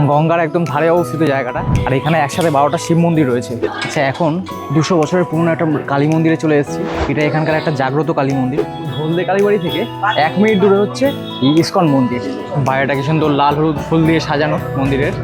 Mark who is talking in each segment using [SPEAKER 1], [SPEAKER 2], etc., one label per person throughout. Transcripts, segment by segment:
[SPEAKER 1] গঙ্গার একদম ধারে অবস্থিত জায়গাটা। আর এখানে একসাথে 12টা শিব মন্দির রয়েছে। আচ্ছা, এখন 200 বছরের পুরনো একটা কালী মন্দিরে চলে এসেছি। এটা এখানকার একটা জাগ্রত কালী মন্দির। হলদে কালীবাড়ি থেকে 1 মিনিট দূরে হচ্ছে ইস্কন মন্দির। বাইরেটা কি সুন্দর লাল হলুদ ফুল দিয়ে সাজানো মন্দিরের।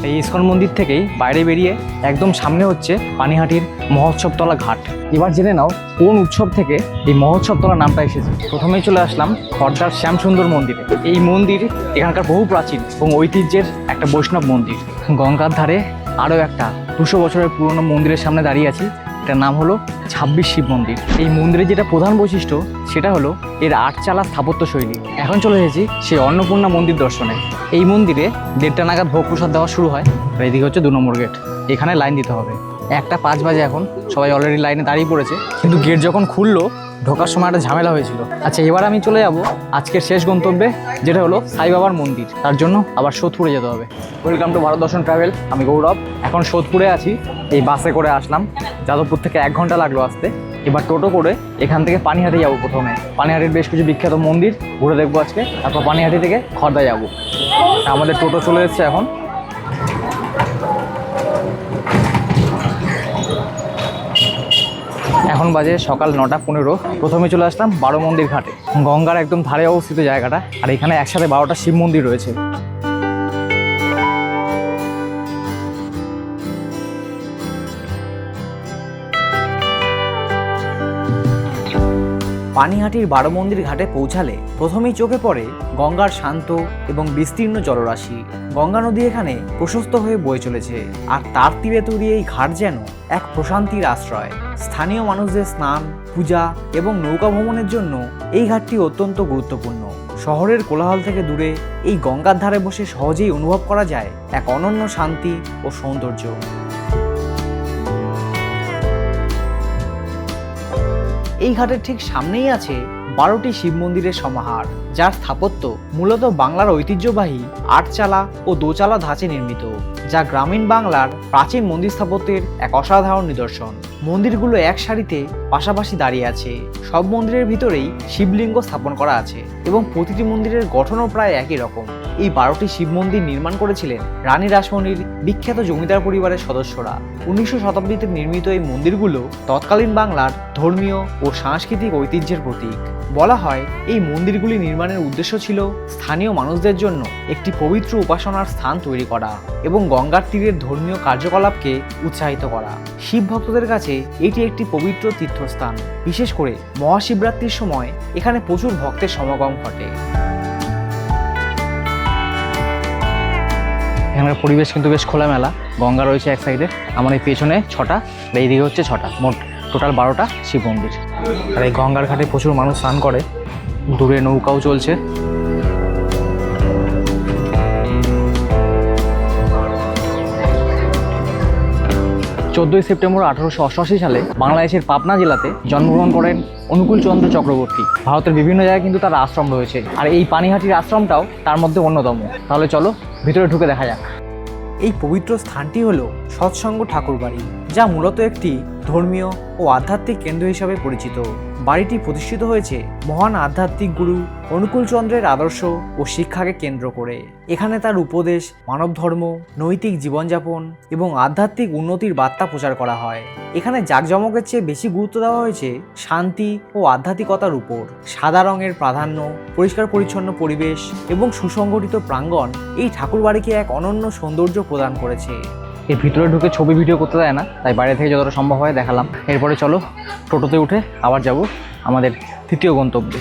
[SPEAKER 1] এই ইস্কন মন্দির থেকেই বাইরে বেরিয়ে একদম সামনে হচ্ছে পানিহাটির মহোৎসবতলা ঘাট। এবার জেনে নাও কোন উৎসব থেকে এই মহোৎসবতলা নামটা এসেছে। প্রথমেই চলে আসলাম খড়দার শ্যামসুন্দর মন্দিরে। এই মন্দির এখানকার বহু প্রাচীন এবং ঐতিহ্যের একটা বৈষ্ণব মন্দির। গঙ্গার ধারে আরও একটা 200 বছরের পুরনো মন্দিরের সামনে দাঁড়িয়ে আছি। এটার নাম হলো 26 শিব মন্দির। এই মন্দিরের যেটা প্রধান বৈশিষ্ট্য সেটা হলো এর 8 চালা স্থাপত্য শৈলী। এখন চলে এসেছি সেই অন্নপূর্ণা মন্দির দর্শনে। এই মন্দিরে 1:30 নাগাদ ভোগ প্রসাদ দেওয়া শুরু হয়। আর এদিকে হচ্ছে 2 নম্বর গেট। এখানে লাইন দিতে হবে। 1টা 5 বাজে এখন, সবাই অলরেডি লাইনে দাঁড়িয়ে পড়েছে। কিন্তু গেট যখন খুললো ঢোকার সময় একটা ঝামেলা হয়েছিল। আচ্ছা, এবার আমি চলে যাব আজকের শেষ গন্তব্যে, যেটা হলো সাই বাবার মন্দির। তার জন্য আবার সোদপুরে যেতে হবে। ওয়েলকাম টু ভারত দর্শন ট্রাভেল। আমি গৌরব। এখন সোদপুরে আছি। এই বাসে করে আসলাম, যাদবপুর থেকে 1 ঘন্টা লাগলো আসতে। এবার টোটো করে এখান থেকে পানিহাটি যাবো। প্রথমে পানিহাটির বেশ কিছু বিখ্যাত মন্দির ঘুরে দেখবো আজকে। তারপর পানিহাটি থেকে খড়দা যাবো। আমাদের টোটো চলে এসছে এখন। এখন বাজে সকাল 9:15। প্রথমে চলে আসলাম 12 মন্দির ঘাটে। গঙ্গার একদম ধারে অবস্থিত জায়গাটা। আর এখানে একসাথে 12টা শিব মন্দির রয়েছে। পানিহাটির 12 মন্দির ঘাটে পৌঁছালে প্রথমেই চোখে পড়ে গঙ্গার শান্ত এবং বিস্তীর্ণ জলরাশি। গঙ্গা নদী এখানে প্রশস্ত হয়ে বয়ে চলেছে, আর তার তীরে তৈরি এই ঘাট যেন এক প্রশান্তির আশ্রয়। স্থানীয় মানুষদের স্নান, পূজা এবং নৌকা ভ্রমণের জন্য এই ঘাটটি অত্যন্ত গুরুত্বপূর্ণ। শহরের কোলাহল থেকে দূরে এই গঙ্গার ধারে বসে সহজেই অনুভব করা যায় এক অনন্য শান্তি ও সৌন্দর্য। এই ঘাটের ঠিক সামনেই আছে 12টি শিব মন্দিরের সমাহার, যার স্থাপত্য মূলত বাংলার ঐতিহ্যবাহী 8 চালা ও 2 চালা ধাঁচে নির্মিত, যা গ্রামীণ বাংলার প্রাচীন মন্দির স্থাপত্যের এক অসাধারণ নিদর্শন। মন্দিরগুলো এক সারিতে পাশাপাশি দাঁড়িয়ে আছে। সব মন্দিরের ভিতরেই শিবলিঙ্গ স্থাপন করা আছে এবং প্রতিটি মন্দিরের গঠনও প্রায় একই রকম। এই 12টি শিব মন্দির নির্মাণ করেছিলেন রানী রাসমণির বিখ্যাত জমিদার পরিবারের সদস্যরা। 1900 শতাব্দীতে নির্মিত এই মন্দিরগুলো তৎকালীন বাংলার ধর্মীয় ও সাংস্কৃতিক ঐতিহ্যের প্রতীক। বলা হয় এই মন্দিরগুলি নির্মাণের উদ্দেশ্য ছিল স্থানীয় মানুষদের জন্য একটি পবিত্র উপাসনার স্থান তৈরি করা এবং গঙ্গার তীরের ধর্মীয় কার্যকলাপকে উৎসাহিত করা। শিব ভক্তদের কাছে এটি একটি পবিত্র তীর্থস্থান। বিশেষ করে মহাশিবরাত্রির সময় এখানে প্রচুর ভক্তের সমাগম ঘটে। এখানকার পরিবেশ কিন্তু বেশ খোলামেলা। গঙ্গা রয়েছে এক সাইডে, আমার এই পেছনে 6টা, এইদিকে হচ্ছে 6টা, মোট টোটাল 12টা শিব মন্দির। আর এই গঙ্গার ঘাটে প্রচুর মানুষ স্নান করে। দূরে নৌকাও চলছে। 14ই সেপ্টেম্বর 1888 সালে বাংলাদেশের পাবনা জেলাতে জন্মগ্রহণ করেন অনুকূলচন্দ্র চক্রবর্তী। ভারতের বিভিন্ন জায়গায় কিন্তু তার আশ্রম রয়েছে, আর এই পানিহাটির আশ্রমটাও তার মধ্যে অন্যতম। তাহলে চলো ভিতরে ঢুকে দেখা যাক। এই পবিত্র স্থানটি হলো সৎসঙ্গ ঠাকুরবাড়ি, যা মূলত একটি ধর্মীয় ও আধ্যাত্মিক কেন্দ্র হিসাবে পরিচিত। বাড়িটি প্রতিষ্ঠিত হয়েছে মহান আধ্যাত্মিক গুরু অনুকূলচন্দ্রের আদর্শ ও শিক্ষাকে কেন্দ্র করে। এখানে তার উপদেশ, মানব ধর্ম, নৈতিক জীবনযাপন এবং আধ্যাত্মিক উন্নতির বার্তা প্রচার করা হয়। এখানে জাঁকজমকের চেয়ে বেশি গুরুত্ব দেওয়া হয়েছে শান্তি ও আধ্যাত্মিকতার উপর। সাদা রঙের প্রাধান্য, পরিষ্কার পরিচ্ছন্ন পরিবেশ এবং সুসংগঠিত প্রাঙ্গণ এই ঠাকুরবাড়িকে এক অনন্য সৌন্দর্য প্রদান করেছে। এর ভিতরে ঢুকে ছবি ভিডিও করতে দেয় না, তাই বাইরে থেকে যতটা সম্ভব হয় দেখালাম। এরপরে চলো টোটোতে উঠে আবার যাব আমাদের 3য় গন্তব্যে।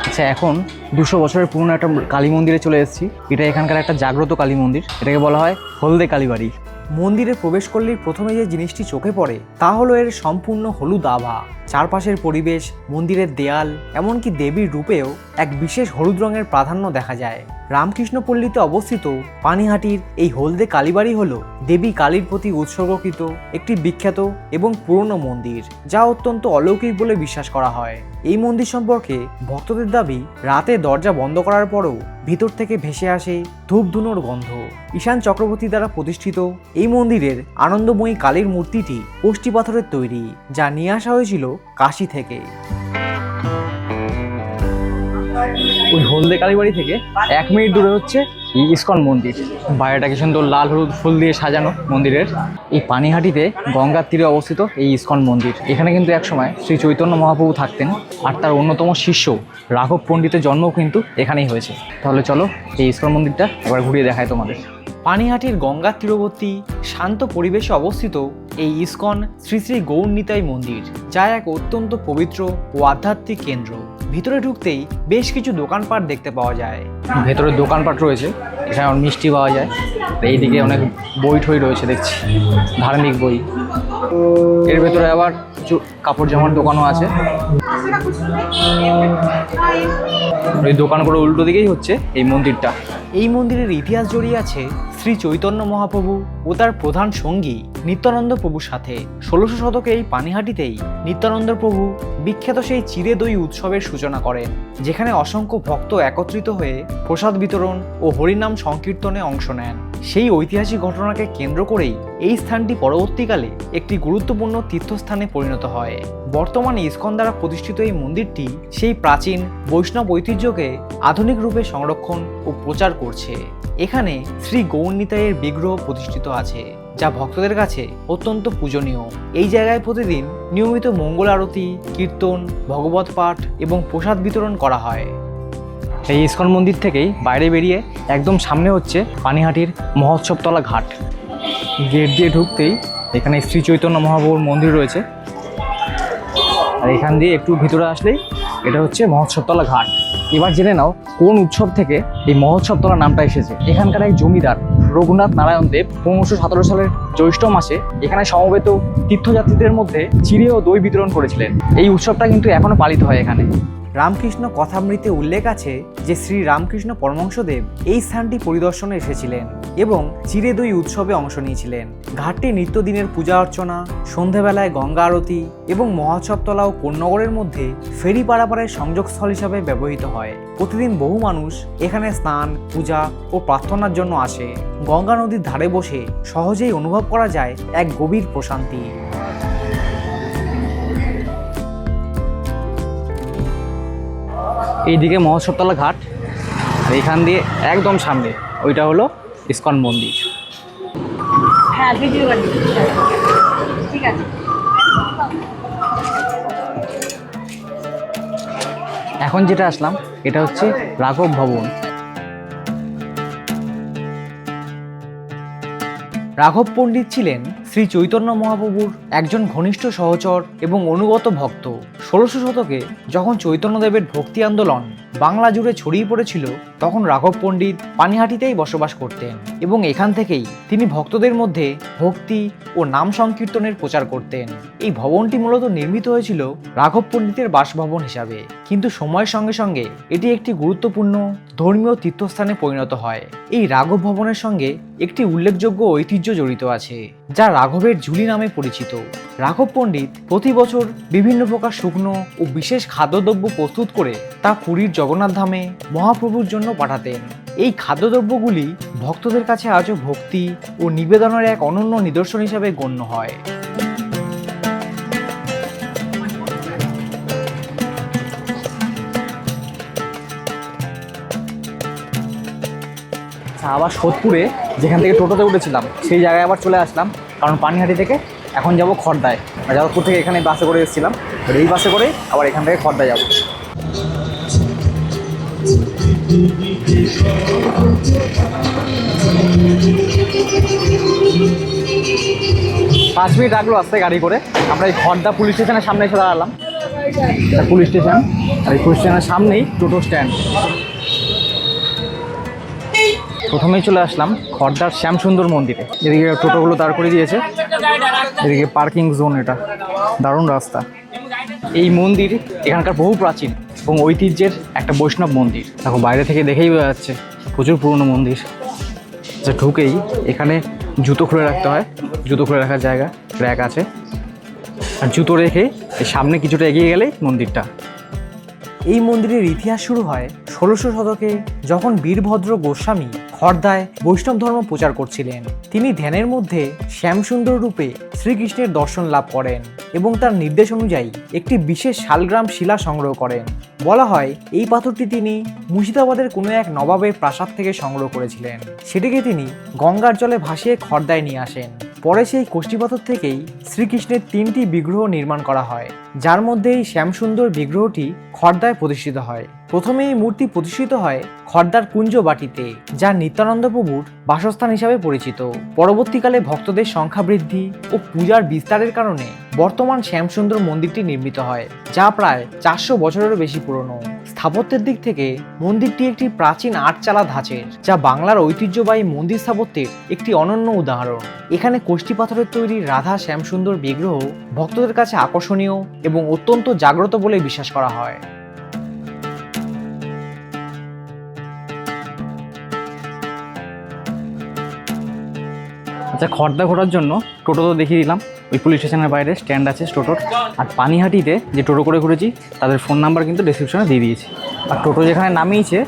[SPEAKER 1] আচ্ছা, এখন 200 বছরের পুরনো একটা কালী মন্দিরে চলে এসেছি। এটা এখানকার একটা জাগ্রত কালী মন্দির। এটাকে বলা হয় হলদে কালীবাড়ি। মন্দিরে প্রবেশ করলেই প্রথমে যে জিনিসটি চোখে পড়ে তা হলো এর সম্পূর্ণ হলুদ আভা। চারপাশের পরিবেশ, মন্দিরের দেয়াল, এমনকি দেবীর রূপেও এক বিশেষ হলুদ রঙের প্রাধান্য দেখা যায়।
[SPEAKER 2] রামকৃষ্ণপল্লীতে অবস্থিত পানিহাটির এই হলদে কালীবাড়ি হল দেবী কালীর প্রতি উৎসর্গকৃত একটি বিখ্যাত এবং পুরনো মন্দির, যা অত্যন্ত অলৌকিক বলে বিশ্বাস করা হয়। এই মন্দির সম্পর্কে ভক্তদের দাবি, রাতে দরজা বন্ধ করার পরও ভিতর থেকে ভেসে আসে ধূপধুনোর গন্ধ। ঈশান চক্রবর্তী দ্বারা প্রতিষ্ঠিত এই মন্দিরের আনন্দময়ী কালীর মূর্তিটি কষ্টি পাথরের তৈরি, যা নিয়ে আসা হয়েছিল কাশী থেকে।
[SPEAKER 1] ওই হলদে কালীবাড়ি থেকে 1 মিনিট দূরে হচ্ছে এই ইসকন মন্দির। বাইরেটা কি সুন্দর লাল হলুদ ফুল দিয়ে সাজানো মন্দিরের। এই পানিহাটিতে গঙ্গার তীরে অবস্থিত এই ইসকন মন্দির। এখানে কিন্তু একসময় শ্রী চৈতন্য মহাপ্রভু থাকতেন, আর তার অন্যতম শিষ্য রাঘব পণ্ডিতের জন্মও কিন্তু এখানেই হয়েছে। তাহলে চলো এই ইসকন মন্দিরটা এবার ঘুরিয়ে দেখায় তোমাদের।
[SPEAKER 2] পানিহাটির গঙ্গার তীরবর্তী শান্ত পরিবেশে অবস্থিত এই ইসকন শ্রী শ্রী গৌর নিতাই মন্দির, যা এক অত্যন্ত পবিত্র ও আধ্যাত্মিক কেন্দ্র। ভিতরে ঢুকতেই বেশ কিছু দোকানপাট দেখতে পাওয়া যায়।
[SPEAKER 1] ভেতরে দোকানপাট রয়েছে, এখানে মিষ্টি পাওয়া যায়। এইদিকে অনেক বই ঠই রয়েছে দেখছি, ধার্মিক বই। এর ভেতরে আবার কিছু কাপড় জামার দোকানও আছে। এই দোকানগুলো উল্টো দিকেই হচ্ছে এই মন্দিরটা।
[SPEAKER 2] এই মন্দিরের ইতিহাস জড়িয়ে আছে শ্রী চৈতন্য মহাপ্রভু ও তার প্রধান সঙ্গী নিত্যানন্দ প্রভুর সাথে। 1600 শতকে এই পানিহাটিতেই নিত্যানন্দ প্রভু বিখ্যাত সেই চিড়ে দই উৎসবের সূচনা করেন, যেখানে অসংখ্য ভক্ত একত্রিত হয়ে প্রসাদ বিতরণ ও হরিনাম সংকীর্তনে অংশ নেন। সেই ঐতিহাসিক ঘটনাকে কেন্দ্র করেই এই স্থানটি পরবর্তীকালে একটি গুরুত্বপূর্ণ তীর্থস্থানে পরিণত হয়। বর্তমানে ইসকন দ্বারা প্রতিষ্ঠিত এই মন্দিরটি সেই প্রাচীন বৈষ্ণব ঐতিহ্যকে আধুনিক রূপে সংরক্ষণ ও প্রচার করছে। এখানে শ্রী গৌর নিতাইয়ের বিগ্রহ প্রতিষ্ঠিত আছে, যা ভক্তদের কাছে অত্যন্ত পূজনীয়। এই জায়গায় প্রতিদিন নিয়মিত মঙ্গল আরতি, কীর্তন, ভগবত পাঠ এবং প্রসাদ বিতরণ করা হয়।
[SPEAKER 1] এই ইসকন মন্দির থেকেই বাইরে বেরিয়ে একদম সামনে হচ্ছে পানিহাটির মহোৎসবতলা ঘাট। গেট দিয়ে ঢুকতেই এখানে শ্রী চৈতন্য মহাপ্রভুর মন্দির রয়েছে, আর এখান দিয়ে একটু ভিতরে আসলেই এটা হচ্ছে মহোৎসবতলা ঘাট। এবার জেনে নাও কোন উৎসব থেকে এই মহোৎসবতলা নামটা এসেছে। এখানকার এক জমিদার রঘুনাথ নারায়ণ দেব 1517 সালের জ্যৈষ্ঠ মাসে এখানে সমবেত তীর্থযাত্রীদের মধ্যে চিড়ে ও দই বিতরণ করেছিলেন। এই উৎসবটা কিন্তু এখনো পালিত হয় এখানে।
[SPEAKER 2] রামকৃষ্ণ কথামৃতে উল্লেখ আছে যে শ্রী রামকৃষ্ণ পরমহংসদেব এই স্থানটি পরিদর্শনে এসেছিলেন এবং চিড়ে দই উৎসবে অংশ নিয়েছিলেন। ঘাটটি নিত্যদিনের পূজা অর্চনা, সন্ধেবেলায় গঙ্গা আরতি এবং মহোৎসবতলা ও কোন্নগরের মধ্যে ফেরি পারাপারের সংযোগস্থল হিসাবে ব্যবহৃত হয়। প্রতিদিন বহু মানুষ এখানে স্নান, পূজা ও প্রার্থনার জন্য আসে। গঙ্গা নদীর ধারে বসে সহজেই অনুভব করা যায় এক গভীর প্রশান্তি।
[SPEAKER 1] এইদিকে মহোৎসবতলা ঘাট, আর এখান দিয়ে একদম সামনে ওইটা হলো ইসকন মন্দির।
[SPEAKER 3] হ্যাঁ, ভিডিও বানিয়ে ঠিক আছে।
[SPEAKER 1] এখন যেটা আসলাম এটা হচ্ছে রাঘব ভবন।
[SPEAKER 2] রাঘব পণ্ডিত ছিলেন শ্রী চৈতন্য মহাপ্রভুর একজন ঘনিষ্ঠ সহচর এবং অনুগত ভক্ত। 1600 শতকে যখন চৈতন্যদেবের ভক্তি আন্দোলন বাংলা জুড়ে ছড়িয়ে পড়েছিল, তখন রাঘব পণ্ডিত পানিহাটিতেই বসবাস করতেন এবং এখান থেকেই তিনি ভক্তদের মধ্যে ভক্তি ও নাম সংকীর্তনের প্রচার করতেন। এই ভবনটি মূলত নির্মিত হয়েছিল রাঘব পণ্ডিতের বাসভবন হিসাবে, কিন্তু সময়ের সঙ্গে সঙ্গে এটি একটি গুরুত্বপূর্ণ ধর্মীয় তীর্থস্থানে পরিণত হয়। এই রাঘব ভবনের সঙ্গে একটি উল্লেখযোগ্য ঐতিহ্য জড়িত আছে, যা রাঘবের ঝুলি নামে পরিচিত। রাঘব পণ্ডিত প্রতি বছর বিভিন্ন প্রকার শুকনো ও বিশেষ খাদ্যদ্রব্য প্রস্তুত করে তা পুরীর জগন্নাথ ধামে মহাপ্রভুর জন্য পাঠাতেন। এই খাদ্যদ্রব্যগুলি ভক্তদের কাছে আজও ভক্তি ও নিবেদনের এক অনন্য নিদর্শন হিসাবে গণ্য হয়।
[SPEAKER 1] আবার সোদপুরে যেখান থেকে টোটোতে উঠেছিলাম সেই জায়গায় আবার চলে আসলাম, কারণ পানিহাটি থেকে এখন যাব খড়দায়। যাদবপুর থেকে এখানে বাসে করে এসেছিলাম, এই বাসে করে আবার এখান থেকে খড়দায় যাব। 5 মিনিট লাগলো আসতে গাড়ি করে। আমরা এই খড়দা পুলিশ স্টেশনের সামনে এসে দাঁড়ালাম। পুলিশ স্টেশন, আর এই পুলিশ স্টেশনের সামনেই টোটো স্ট্যান্ড। প্রথমেই চলে আসলাম খড়দার শ্যামসুন্দর মন্দিরে। এদিকে টোটোগুলো দাঁড় করে দিয়েছে, এদিকে পার্কিং জোন। এটা দারুণ রাস্তা। এই মন্দির এখানকার বহু প্রাচীন এবং ঐতিহ্যের একটা বৈষ্ণব মন্দির। দেখো বাইরে থেকে দেখেই বোঝা যাচ্ছে প্রচুর পুরনো মন্দির। যা ঢুকেই এখানে জুতো খুলে রাখতে হয়, জুতো খুলে রাখার জায়গা র্যাক আছে, আর জুতো রেখে এই সামনে কিছুটা এগিয়ে গেলেই মন্দিরটা।
[SPEAKER 2] এই মন্দিরের ইতিহাস শুরু হয় ১৬০০ শতকে, যখন বীরভদ্র গোস্বামী খর্দায় বৈষ্ণব ধর্ম প্রচার করছিলেন। তিনি ধ্যানের মধ্যে শ্যামসুন্দর রূপে শ্রীকৃষ্ণের দর্শন লাভ করেন এবং তার নির্দেশ অনুযায়ী একটি বিশেষ শালগ্রাম শিলা সংগ্রহ করেন। বলা হয় এই পাথরটি তিনি মুর্শিদাবাদের কোনো এক নবাবের প্রাসাদ থেকে সংগ্রহ করেছিলেন। সেটিকে তিনি গঙ্গার জলে ভাসিয়ে খর্দায় নিয়ে আসেন। পরে সেই কোষ্ঠী পাথর থেকেই শ্রীকৃষ্ণের ৩টি বিগ্রহ নির্মাণ করা হয়, যার মধ্যে এই শ্যামসুন্দর বিগ্রহটি খর্দায় প্রতিষ্ঠিত হয়। প্রথমে এই মূর্তি প্রতিষ্ঠিত হয় খর্দার কুঞ্জ বাটিতে, যা নিত্যানন্দ প্রভুর বাসস্থান হিসাবে পরিচিত। পরবর্তীকালে ভক্তদের সংখ্যা বৃদ্ধি ও পূজার বিস্তারের কারণে বর্তমান শ্যামসুন্দর মন্দিরটি নির্মিত হয়, যা প্রায় ৪০০ বছরেরও বেশি পুরনো। স্থাপত্যের দিক থেকে মন্দিরটি একটি প্রাচীন আটচালা ধাঁচের, যা বাংলার ঐতিহ্যবাহী মন্দির স্থাপত্যের একটি অনন্য উদাহরণ। এখানে কোষ্ঠী পাথরের তৈরি রাধা শ্যামসুন্দর বিগ্রহ ভক্তদের কাছে আকর্ষণীয় এবং অত্যন্ত জাগ্রত বলে বিশ্বাস করা হয়।
[SPEAKER 1] আচ্ছা, খর্দা ঘোরার জন্য টোটো তো দেখিয়ে দিলাম, ওই পুলিশ স্টেশনের বাইরে স্ট্যান্ড আছে টোটোর। আর পানিহাটিতে যে টোটো করে ঘুরেছি তাদের ফোন নাম্বার কিন্তু ডেসক্রিপশনে দিয়ে দিয়েছি। আর টোটো যেখানে নামিয়েছে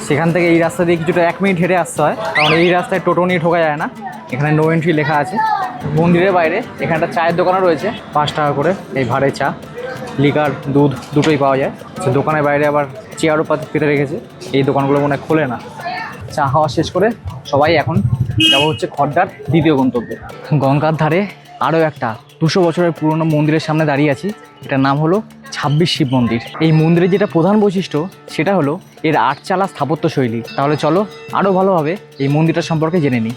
[SPEAKER 1] সেখান থেকে এই রাস্তা দিয়ে কিছুটা ১ মিনিট হেঁটে আসতে হয়, কারণ এই রাস্তায় টোটো নিয়ে ঢোকা যায় না। এখানে নো এন্ট্রি লেখা আছে। মন্দিরের বাইরে এখানে একটা চায়ের দোকানও রয়েছে, ৫ টাকা করে এই ভাড়ে চা, লিকার, দুধ দুটোই পাওয়া যায়। সে দোকানের বাইরে আবার চেয়ারও পেতে রেখেছে, এই দোকানগুলো মনে হয় খোলে না। চা খাওয়া শেষ করে সবাই এখন যাবো হচ্ছে খর্দার দ্বিতীয় গন্তব্যে। গঙ্গার ধারে আরও একটা ২০০ বছরের পুরনো মন্দিরের সামনে দাঁড়িয়ে আছি। এটার নাম হলো ২৬ শিব মন্দির। এই মন্দিরের যেটা প্রধান বৈশিষ্ট্য সেটা হলো এর আটচালা স্থাপত্য শৈলী। তাহলে চলো আরও ভালোভাবে এই মন্দিরটা সম্পর্কে জেনে নিই।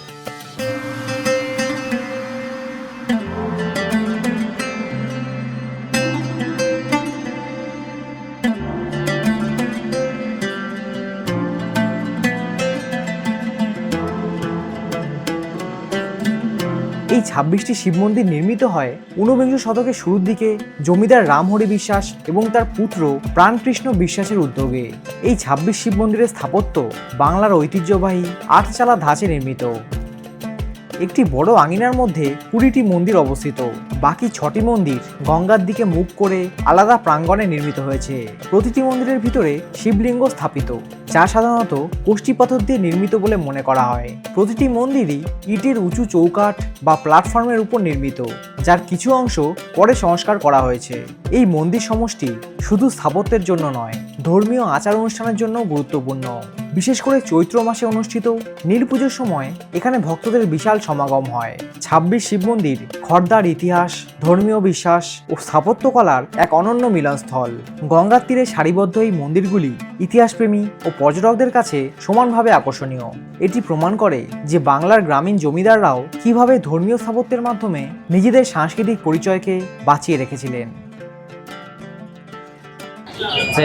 [SPEAKER 2] এই ২৬টি শিব মন্দির নির্মিত হয় ঊনবিংশ শতকের শুরুর দিকে জমিদার রামহরি বিশ্বাস এবং তার পুত্র প্রাণকৃষ্ণ বিশ্বাসের উদ্যোগে। এই ২৬ শিব মন্দিরের স্থাপত্য বাংলার ঐতিহ্যবাহী আটচালা ধাঁচে নির্মিত। একটি বড় আঙিনার মধ্যে ২০টি মন্দির অবস্থিত। বাকি ৬টি মন্দির গঙ্গার দিকে মুখ করে আলাদা প্রাঙ্গণে নির্মিত হয়েছে। প্রতিটি মন্দিরের ভিতরে শিবলিঙ্গ স্থাপিত, যা সাধারণত কোষ্ঠী পাথর দিয়ে নির্মিত বলে মনে করা হয়। প্রতিটি মন্দিরই ইটের উঁচু চৌকাঠ বা প্ল্যাটফর্মের উপর নির্মিত, যার কিছু অংশ পরে সংস্কার করা হয়েছে। এই মন্দির সমষ্টি শুধু স্থাপত্যের জন্য নয়, ধর্মীয় আচার অনুষ্ঠানের জন্য গুরুত্বপূর্ণ। বিশেষ করে চৈত্র মাসে অনুষ্ঠিত নীল পুজোর সময় এখানে ভক্তদের বিশাল সমাগম হয়। ২৬ শিব মন্দির খর্দার ইতিহাস, ধর্মীয় বিশ্বাস ও স্থাপত্যকলার এক অনন্য মিলনস্থল। গঙ্গার তীরে সারিবদ্ধ এই মন্দিরগুলি ইতিহাসপ্রেমী ও পর্যটকদের কাছে সমানভাবে আকর্ষণীয়। এটি প্রমাণ করে যে বাংলার গ্রামীণ জমিদাররাও কিভাবে ধর্মীয় স্থাপত্যের মাধ্যমে নিজেদের সাংস্কৃতিক পরিচয়কে বাঁচিয়ে রেখেছিলেন।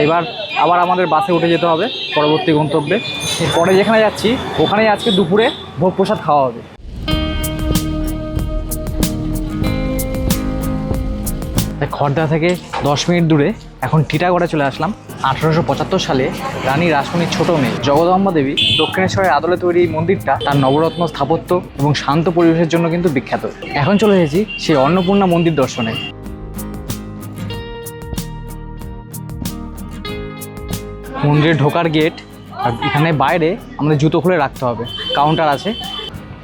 [SPEAKER 1] এবার আবার আমাদের বাসে উঠে যেতে হবে পরবর্তী গন্তব্যে। পরে যেখানে যাচ্ছি ওখানেই আজকে দুপুরে ভোগ প্রসাদ খাওয়া হবে। খর্দা থেকে ১০ মিনিট দূরে এখন টিটাগড়ে চলে আসলাম। ১৮৭৫ সালে রানী রাসমণির ছোট মেয়ে জগদম্বা দেবী দক্ষিণেশ্বরের আদলে তৈরি এই মন্দিরটা তার নবরত্ন স্থাপত্য এবং শান্ত পরিবেশের জন্য কিন্তু বিখ্যাত। এখন চলে এসেছি সেই অন্নপূর্ণা মন্দির দর্শনে। মন্দিরে ঢোকার গেট, আর এখানে বাইরে আমাদের জুতো খুলে রাখতে হবে। কাউন্টার আছে,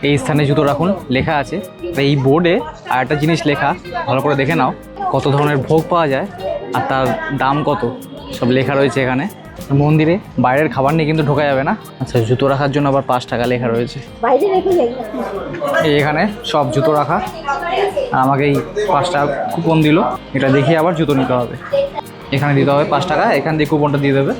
[SPEAKER 1] এই স্থানে জুতো রাখুন লেখা আছে। এই বোর্ডে আর একটা জিনিস লেখা, ভালো করে দেখে নাও কত ধরনের ভোগ পাওয়া যায় আর তার দাম কত, সব লেখা রয়েছে এখানে। মন্দিরে বাইরের খাবার নিয়ে কিন্তু ঢোকা যাবে না। আচ্ছা, জুতো রাখার জন্য আবার ৫ টাকা লেখা রয়েছে। এখানে সব জুতো রাখা, আর আমাকে এই ৫ টাকা কুপন দিল, এটা দেখিয়ে আবার জুতো নিতে হবে। এখানে দিতে হবে ৫ টাকা, এখান দিয়ে কুপনটা দিয়ে দেবে।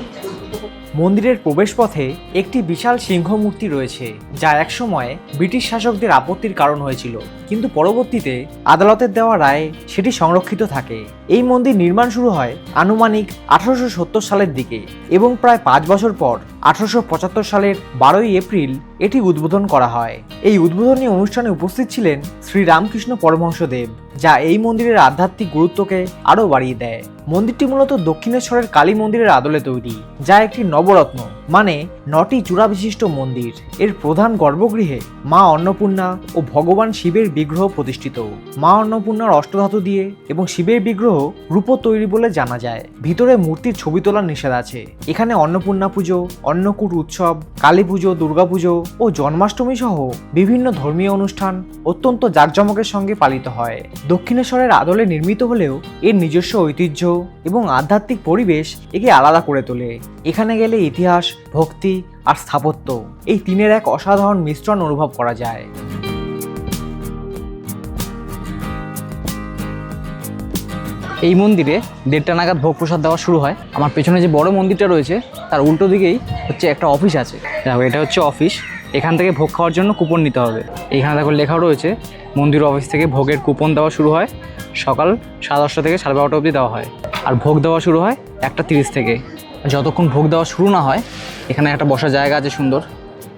[SPEAKER 2] মন্দিরের প্রবেশপথে একটি বিশাল সিংহ মূর্তি রয়েছে, যা একসময় ব্রিটিশ শাসকদের আপত্তির কারণ হয়েছিল, কিন্তু পরবর্তীতে আদালতের দেওয়া রায়ে সেটি সংরক্ষিত থাকে। এই মন্দির নির্মাণ শুরু হয় আনুমানিক ১৮৭০ সালের দিকে এবং প্রায় ৫ বছর পর ১৮৭৫ সালের ১২ই এপ্রিল এটি উদ্বোধন করা হয়। এই উদ্বোধনী অনুষ্ঠানে উপস্থিত ছিলেন শ্রী রামকৃষ্ণ পরমহংসদেব, যা এই মন্দিরের আধ্যাত্মিক গুরুত্বকে আরও বাড়িয়ে দেয়। মন্দিরটি মূলত দক্ষিণেশ্বরের কালী মন্দিরের আদলে তৈরি, যা একটি নবরত্ন মানে 9টি চূড়া বিশিষ্ট মন্দির। এর প্রধান গর্ভগৃহে মা অন্নপূর্ণা ও ভগবান শিবের বিগ্রহ প্রতিষ্ঠিত। মা অন্নপূর্ণার অষ্টধাতু দিয়ে এবং শিবের বিগ্রহ রূপো তৈরি বলে জানা যায়। ভিতরে মূর্তির ছবি তোলার নিষেধ আছে। এখানে অন্নপূর্ণা পুজো, অন্নকূট উৎসব, কালী পুজো, দুর্গাপুজো ও জন্মাষ্টমী সহ বিভিন্ন ধর্মীয় অনুষ্ঠান অত্যন্ত জাঁকজমকের সঙ্গে পালিত হয়। দক্ষিণেশ্বরের আদলে নির্মিত হলেও এর নিজস্ব ঐতিহ্য এবং আধ্যাত্মিক পরিবেশ একে আলাদা করে তোলে। এখানে গেলে ইতিহাস, ভক্তি আর স্থাপত্য এই তিনের এক অসাধারণ মিশ্রণ অনুভব করা যায়।
[SPEAKER 1] এই মন্দিরে 1:30 নাগাদ ভোগ প্রসাদ দেওয়া শুরু হয়। আমার পেছনে যে বড় মন্দিরটা রয়েছে তার উল্টো দিকেই হচ্ছে একটা অফিস আছে। দেখো এটা হচ্ছে অফিস। এখান থেকে ভোগ খাওয়ার জন্য কুপন নিতে হবে। এইখানে দেখো লেখাও রয়েছে মন্দির অফিস থেকে ভোগের কুপন দেওয়া শুরু হয় সকাল 10:30 থেকে 12:30 অবধি দেওয়া হয়। আর ভোগ দেওয়া শুরু হয় 1:30 থেকে। যতক্ষণ ভোগ দেওয়া শুরু না হয় এখানে একটা বসার জায়গা আছে সুন্দর,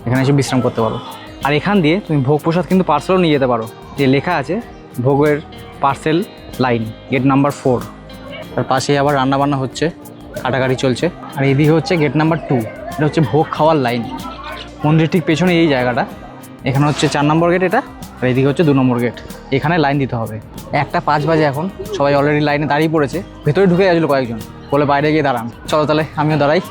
[SPEAKER 1] এখানে এসে বিশ্রাম করতে পারো। আর এখান দিয়ে তুমি ভোগ প্রসাদ কিন্তু পার্সেলও নিয়ে যেতে পারো। যে লেখা আছে ভোগের পার্সেল লাইন, গেট নাম্বার 4। তার পাশেই আবার রান্নাবান্না হচ্ছে, কাটাকাটি চলছে। আর এদিকে হচ্ছে গেট নাম্বার 2, এটা হচ্ছে ভোগ খাওয়ার লাইন। মন্দির ঠিক পেছনে এই জায়গাটা, এখানে হচ্ছে 4 নম্বর গেট এটা, আর এদিকে হচ্ছে 2 নম্বর গেট। এখানে লাইন দিতে হবে। 1:05 বাজে এখন, সবাই অলরেডি লাইনে দাঁড়িয়ে পড়েছে। ভেতরে ঢুকে গেছিলো কয়েকজন, বলে বাইরে গিয়ে দাঁড়ান। চলো তাহলে আমিও দাঁড়াই।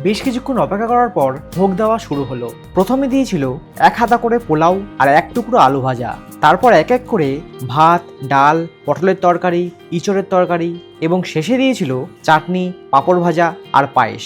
[SPEAKER 2] বেশ কিছুক্ষণ অপেক্ষা করার পর ভোগ দেওয়া শুরু হলো। প্রথমে দিয়েছিল 1 হাতা করে পোলাও আর 1 টুকরো আলু ভাজা। তারপর এক এক করে ভাত, ডাল, পটলের তরকারি, ইঁচড়ের তরকারি এবং শেষে দিয়েছিল চাটনি, পাঁপড় ভাজা আর পায়েস।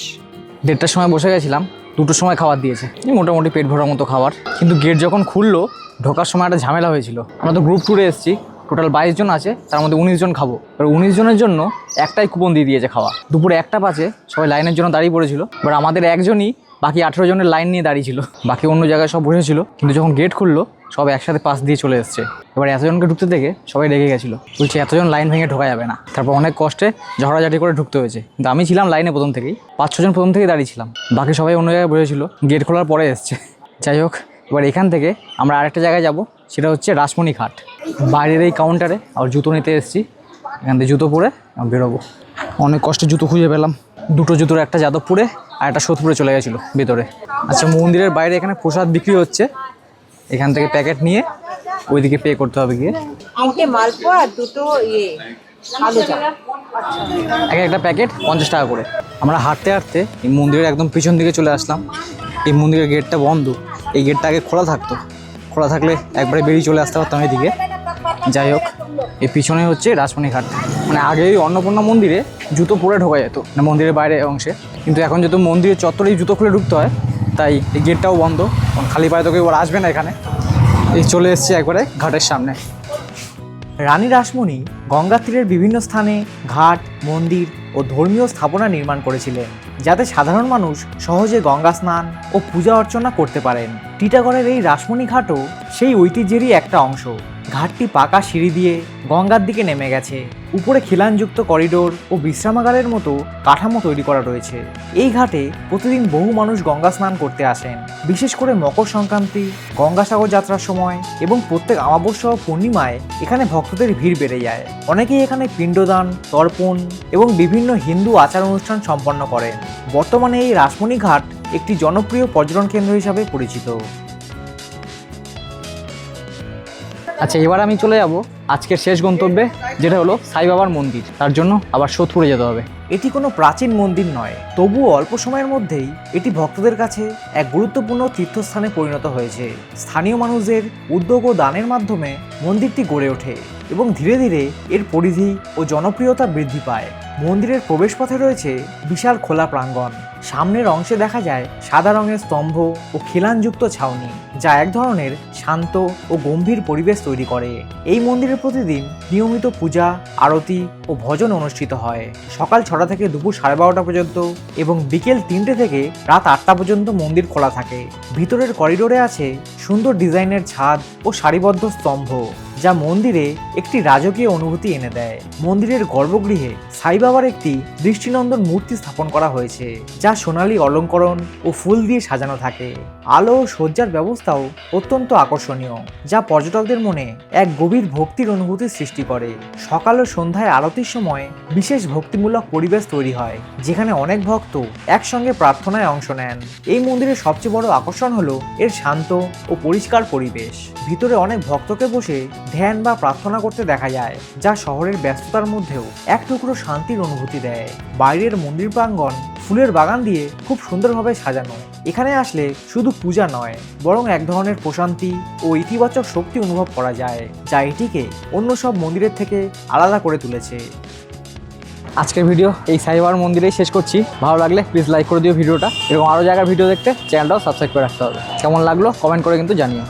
[SPEAKER 1] 1:30টার সময় বসে গেছিলাম, 2টোর সময় খাবার দিয়েছে। মোটামুটি পেট ভরার মতো খাবার। কিন্তু গেট যখন খুললো ঢোকার সময় একটা ঝামেলা হয়েছিল। আমরা তো গ্রুপ ট্যুরে এসেছি, টোটাল 22 জন আছে, তার মধ্যে 19 জন খাবো। এবার 19 জনের জন্য একটাই কুপন দিয়ে দিয়েছে খাওয়া। দুপুরে 1:05 সবাই লাইনের জন্য দাঁড়িয়ে পড়েছিল। এবার আমাদের একজনই বাকি 18 জনের লাইন নিয়ে দাঁড়িয়েছিল। বাকি অন্য জায়গায় সব বসেছিল, কিন্তু যখন গেট খুললো সব একসাথে পাশ দিয়ে চলে এসছে। এবার এতজনকে ঢুকতে দেখে সবাই রেগে গেছিলো, বলছে এতজন লাইন ভেঙে ঢোকা যাবে না। তারপর অনেক কষ্টে ঝগড়াঝাটি করে ঢুকতে হয়েছে। কিন্তু আমি ছিলাম লাইনে প্রথম থেকেই, 5-6 জন প্রথম থেকেই দাঁড়িয়েছিলাম। বাকি সবাই অন্য জায়গায় বসেছিল, গেট খোলার পরে এসছে। যাই হোক, এবার এখান থেকে আমরা আরেকটা জায়গায় যাব, সেটা হচ্ছে রাসমণি ঘাট। বাইরের এই কাউন্টারে আবার জুতো নিতে এসেছি, এখান থেকে জুতো পরে বেরোবো। অনেক কষ্টে জুতো খুঁজে পেলাম। 2টো জুতোর, একটা যাদবপুরে আর একটা সোদপুরে চলে গেছিলো ভেতরে। আচ্ছা, মন্দিরের বাইরে এখানে প্রসাদ বিক্রি হচ্ছে, এখান থেকে প্যাকেট নিয়ে ওইদিকে পে করতে হবে গিয়ে।
[SPEAKER 3] আমাকে মালপোয়া আর 2টো আলু চপ।
[SPEAKER 1] এক একটা প্যাকেট 50 টাকা করে। আমরা হাঁটতে হাঁটতে এই মন্দিরের একদম পিছন দিকে চলে আসলাম। এই মন্দিরের গেটটা বন্ধ, এই গেটটা আগে খোলা থাকতো। খোলা থাকলে একবারে বেরিয়ে চলে আসতে পারতাম এদিকে। যাই হোক, এই পিছনে হচ্ছে রাসমণি ঘাট। মানে আগে এই অন্নপূর্ণা মন্দিরে জুতো পরে ঢোকা যেত না মন্দিরের বাইরে অংশে, কিন্তু এখন যেহেতু মন্দিরের চত্বরেই জুতো খুলে ঢুকতে হয়, তাই এই গেটটাও বন্ধ। খালি পায়ে তো কেউ আসবে না এখানে। এই চলে এসেছি একবারে ঘাটের সামনে।
[SPEAKER 2] রানী রাসমণি গঙ্গা তীরের বিভিন্ন স্থানে ঘাট, মন্দির ও ধর্মীয় স্থাপনা নির্মাণ করেছিলেন, যাতে সাধারণ মানুষ সহজে গঙ্গা স্নান ও পূজা অর্চনা করতে পারেন। টিটাগড়ের এই রাসমণি ঘাটও সেই ঐতিহ্যেরই একটা অংশ। ঘাটটি পাকা সিঁড়ি দিয়ে গঙ্গার দিকে নেমে গেছে। উপরে খিলানযুক্ত করিডোর ও বিশ্রামাগারের মতো কাঠামো তৈরি করা রয়েছে। এই ঘাটে প্রতিদিন বহু মানুষ গঙ্গা স্নান করতে আসেন, বিশেষ করে মকর সংক্রান্তি, গঙ্গাসাগর যাত্রার সময় এবং প্রত্যেক অমাবস্যা ও পূর্ণিমায় এখানে ভক্তদের ভিড় বেড়ে যায়। অনেকেই এখানে পিণ্ডদান, তর্পণ এবং বিভিন্ন হিন্দু আচার অনুষ্ঠান সম্পন্ন করেন। বর্তমানে এই রাসমণি ঘাট একটি জনপ্রিয় পর্যটন কেন্দ্র হিসাবে পরিচিত।
[SPEAKER 1] আচ্ছা, এবার আমি চলে যাব আজকের শেষ গন্তব্যে, যেটা হলো সাই বাবার মন্দির। তার জন্য আবার সোদপুরে যেতে হবে।
[SPEAKER 2] এটি কোনো প্রাচীন মন্দির নয়, তবুও অল্প সময়ের মধ্যেই এটি ভক্তদের কাছে এক গুরুত্বপূর্ণ তীর্থস্থানে পরিণত হয়েছে। স্থানীয় মানুষদের উদ্যোগ ও দানের মাধ্যমে মন্দিরটি গড়ে ওঠে এবং ধীরে ধীরে এর পরিধি ও জনপ্রিয়তা বৃদ্ধি পায়। মন্দিরের প্রবেশপথে রয়েছে বিশাল খোলা প্রাঙ্গণ। সামনের অংশে দেখা যায় সাদা রঙের স্তম্ভ ও খিলানযুক্ত ছাউনি, যা এক ধরনের শান্ত ও গম্ভীর পরিবেশ তৈরি করে। এই মন্দিরে প্রতিদিন নিয়মিত পূজা, আরতি ও ভজন অনুষ্ঠিত হয়। সকাল 6টা থেকে দুপুর 12:30 পর্যন্ত এবং বিকেল 3টে থেকে রাত 8টা পর্যন্ত মন্দির খোলা থাকে। ভিতরের করিডোরে আছে সুন্দর ডিজাইনের ছাদ ও সারিবদ্ধ স্তম্ভ, যা মন্দিরে একটি রাজকীয় অনুভূতি এনে দেয়। মন্দিরের গর্ভগৃহে সাই বাবার একটি দৃষ্টিনন্দন মূর্তি স্থাপন করা হয়েছে, যা সোনালী অলঙ্করণ ও ফুল দিয়ে সাজানো থাকে। আলো ও সজ্জার ব্যবস্থাও অত্যন্ত আকর্ষণীয়, যা পর্যটকদের মনে এক গভীর ভক্তির অনুভূতি সৃষ্টি করে। সকাল ও সন্ধ্যায় আরতির সময় বিশেষ ভক্তিমূলক পরিবেশ তৈরি হয়, যেখানে অনেক ভক্ত একসঙ্গে প্রার্থনায় অংশ নেন। এই মন্দিরের সবচেয়ে বড় আকর্ষণ হলো এর শান্ত ও পরিষ্কার পরিবেশ। ভিতরে অনেক ভক্তকে বসে ধ্যান বা প্রার্থনা করতে দেখা যায়, যা শহরের ব্যস্ততার মধ্যেও এক টুকরো শান্তির অনুভূতি দেয়। বাইরের মন্দির প্রাঙ্গণ ফুলের বাগান দিয়ে খুব সুন্দরভাবে সাজানো। এখানে আসলে শুধু পূজা নয়, বরং এক ধরনের প্রশান্তি ও ইতিবাচক শক্তি অনুভব করা যায়, যা এটিকে অন্য সব মন্দিরের থেকে আলাদা করে তুলেছে।
[SPEAKER 1] আজকের ভিডিও এই সাই বাবার মন্দিরেই শেষ করছি। ভালো লাগলে প্লিজ লাইক করে দিও ভিডিওটা, এবং আরও জায়গার ভিডিও দেখতে চ্যানেলটাও সাবস্ক্রাইব করে রাখতে হবে। কেমন লাগলো কমেন্ট করে কিন্তু জানিও।